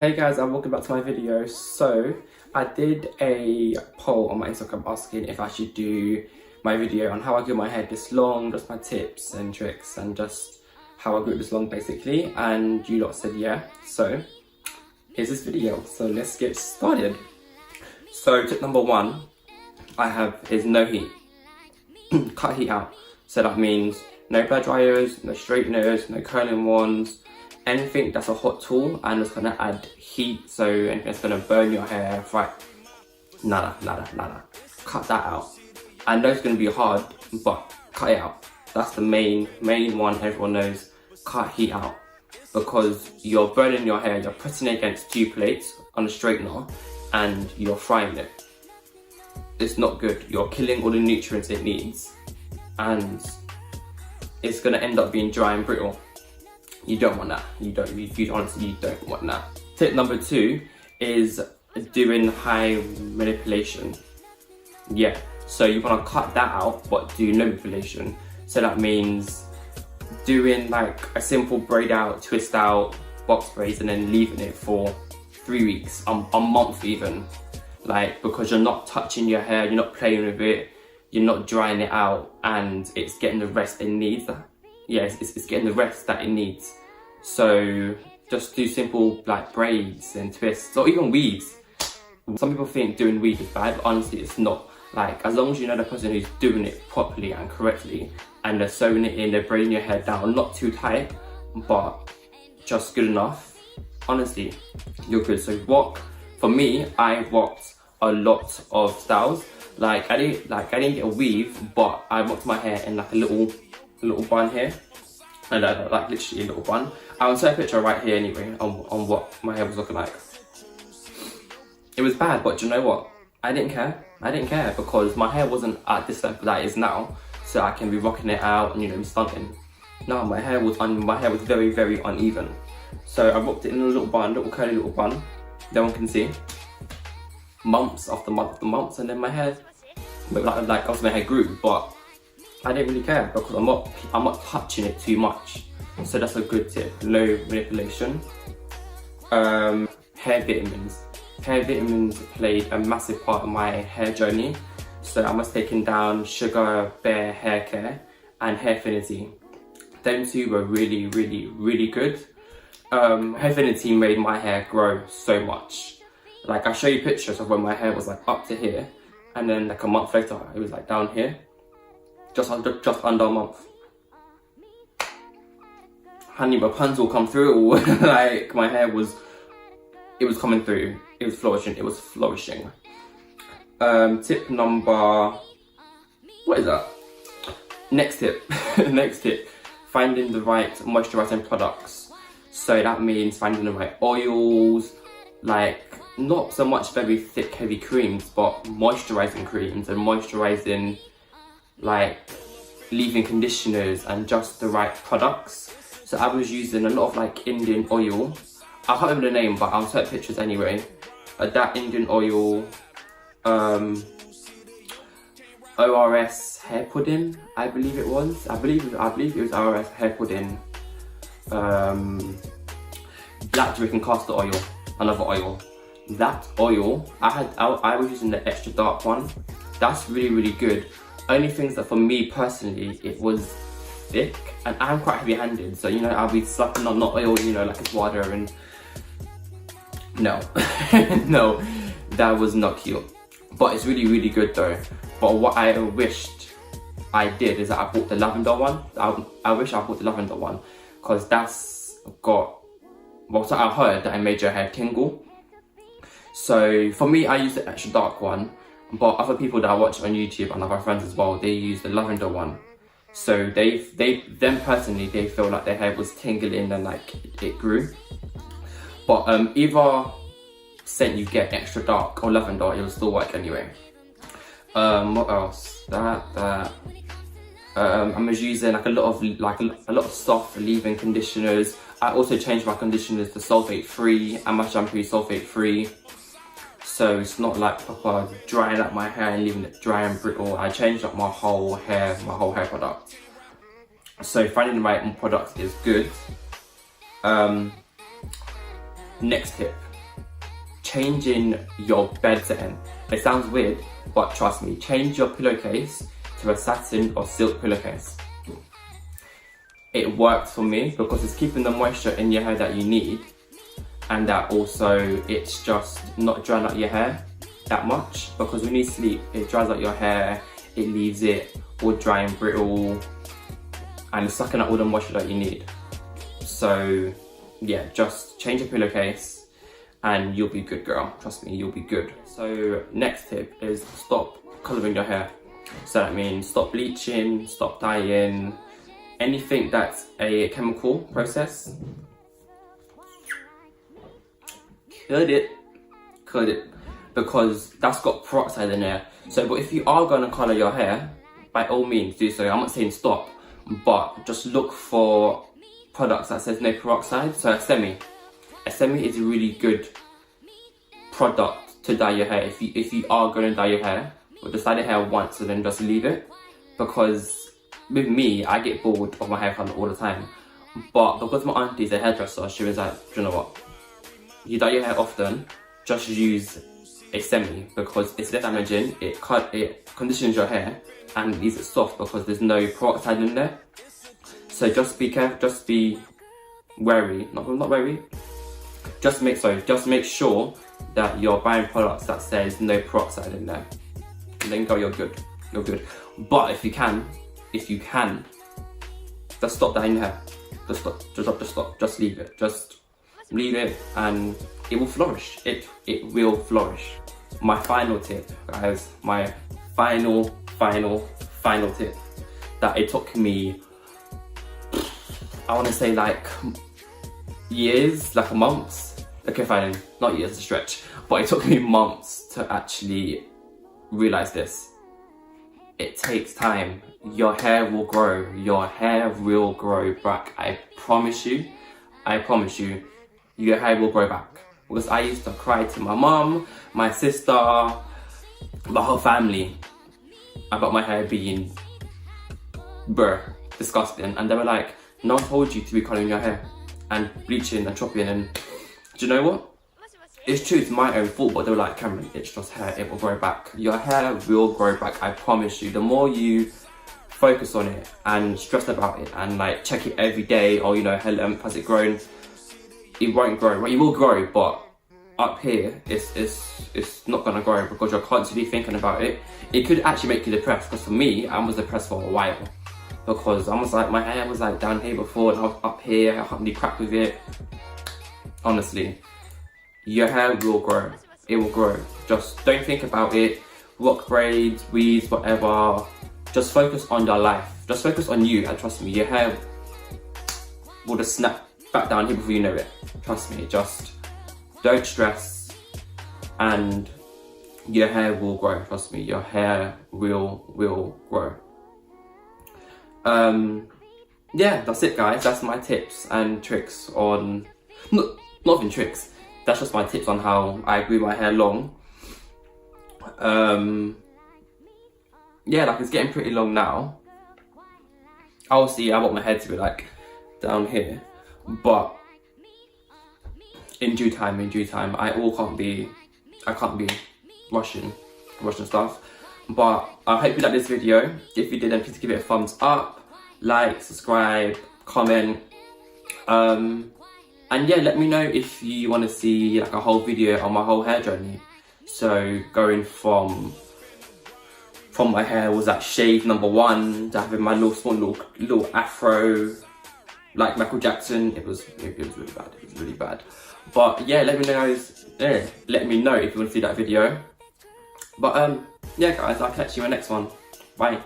Hey guys, and welcome back to my video. So I did a poll on my Instagram asking if I should do my video on how I grew my hair this long, just my tips and tricks and just how I grew it this long basically, and you lot said yeah. So here's this video, so let's get started. So tip number one I have is no heat. Cut heat out. So that means no blow dryers, no straighteners, no curling ones, anything that's a hot tool and it's gonna add heat, so anything that's gonna burn your hair, right? Nada. Cut that out. I know it's gonna be hard, but cut it out. That's the main one everyone knows. Cut heat out. Because you're burning your hair, you're pressing it against two plates on a straightener and you're frying it. It's not good. You're killing all the nutrients it needs and it's gonna end up being dry and brittle. You don't want that. You honestly don't want that. Tip number two is doing high manipulation. Yeah, so you want to cut that out but do no manipulation. So that means doing like a simple braid out, twist out, box braids and then leaving it for 3 weeks, a month even. Like, because you're not touching your hair, you're not playing with it, you're not drying it out and it's getting the rest it needs. Yes, it's getting the rest that it needs. So just do simple like braids and twists or even weaves. Some people think doing weave is bad, but honestly it's not. Like, as long as you know the person who's doing it properly and correctly and they're sewing it in, they're braiding your hair down, not too tight, but just good enough, honestly, you're good. So for me, I rocked a lot of styles. Like I didn't get a weave, but I rocked my hair in like a little bun here, and like literally a little bun. I'll insert a picture right here anyway on what my hair was looking like. It was bad, but do you know what? I didn't care because my hair wasn't at this level that it is now, so I can be rocking it out and be stunting. No, my hair was very, very uneven. So I rocked it in a little bun, little curly little bun. No one can see. Months after months, and then my hair, like my hair grew, but I didn't really care because I'm not touching it too much. So that's a good tip. Low manipulation. Hair vitamins. Hair vitamins played a massive part of my hair journey. So I was taking down Sugar Bear Hair Care and Hairfinity. Them two were really, really, really good. Hairfinity made my hair grow so much. Like, I'll show you pictures of when my hair was like up to here, and then like a month later it was like down here. Just under a month. Honey, my puns will come through. Like, my hair was coming through. It was flourishing. Tip number, what is that? Next tip, finding the right moisturizing products. So that means finding the right oils, like not so much very thick heavy creams, but moisturizing creams and moisturizing like leave-in conditioners and just the right products. So I was using a lot of like Indian oil. I can't remember the name, but I'll insert pictures anyway. That Indian oil, ORS hair pudding, I believe it was. I believe it was ORS hair pudding. Black Jamaican castor oil, another oil. That oil, I was using the extra dark one. That's really, really good. Only things that for me personally, it was thick, and I'm quite heavy-handed, so I'll be slapping on not oil, like it's water, and no, no, that was not cute. But it's really, really good though. But what I wished I did is that I bought the lavender one. I wish I bought the lavender one, because that's got, well, so I heard that it made your hair tingle. So for me, I use the extra dark one, but other people that I watch on YouTube and other friends as well, they use the lavender one. So them personally, they feel like their hair was tingling and like it grew. But either scent you get, extra dark or lavender, it will still work anyway. What else? I was using like a lot of soft leave-in conditioners. I also changed my conditioners to sulfate free and my shampoo sulfate free. So it's not like proper drying up my hair and leaving it dry and brittle. I changed up my whole hair product. So finding the right product is good. Next tip, changing your bed setting. It sounds weird, but trust me, change your pillowcase to a satin or silk pillowcase. It works for me because it's keeping the moisture in your hair that you need, and that also it's just not drying out your hair that much, because when you sleep it dries out your hair, it leaves it all dry and brittle, and it's sucking out all the moisture that you need. So yeah, just change your pillowcase and you'll be good, girl. Trust me, you'll be good. So next tip is stop colouring your hair. So that means stop bleaching, stop dyeing, anything that's a chemical process. Cut it, because that's got peroxide in there. So, but if you are gonna colour your hair, by all means do so. I'm not saying stop, but just look for products that says no peroxide. So a semi is a really good product to dye your hair. If you are gonna dye your hair, or just dye your hair once and then just leave it, because with me, I get bored of my hair colour all the time. But because my auntie's a hairdresser, she was like, do you know what? You dye your hair often, just use a semi, because it's less damaging, it conditions your hair and leaves it soft because there's no peroxide in there. So just be careful, just be wary, not wary, just make sure that you're buying products that says no peroxide in there. And then go, you're good. But if you can, just stop dyeing your hair. Just stop, just leave it. Just leave it and it will flourish. It will flourish. My final tip, guys, my final tip, that it took me, I want to say like years, like months. Okay, fine, not years, a stretch, but it took me months to actually realize this. It takes time. Your hair will grow. Your hair will grow back. I promise you, your hair will grow back. Because I used to cry to my mum, my sister, my whole family about my hair being disgusting, and they were like, no one told you to be colouring your hair and bleaching and chopping. And do you know what? It's true, it's my own fault, but they were like, Cameron, it's just hair, it will grow back. Your hair will grow back, I promise you. The more you focus on it and stress about it and like check it every day, or you know, has it grown? It won't grow. Well, it will grow, but up here, it's not gonna grow because you're constantly thinking about it. It could actually make you depressed, because for me, I was depressed for a while, because I was like, my hair was like down here before and I was up here, I can't really crack with it. Honestly, your hair will grow. It will grow. Just don't think about it. Rock braids, weaves, whatever. Just focus on your life. Just focus on you, and trust me, your hair will just snap back down here before you know it. Trust me, just don't stress and your hair will grow. Trust me, your hair will grow. Yeah, that's it, guys. That's my tips and tricks on, not even tricks, that's just my tips on how I grew my hair long. Yeah, like it's getting pretty long now. Obviously, I want my hair to be like down here, but in due time, I can't be rushing stuff. But I hope you liked this video. If you did, then please give it a thumbs up, like, subscribe, comment, and yeah, let me know if you want to see like a whole video on my whole hair journey. So going from my hair was that shave number 1 to having my little afro like Michael Jackson. It was really bad. It was really bad. But yeah, let me know if you want to see that video. But yeah, guys, I'll catch you in the next one. Bye.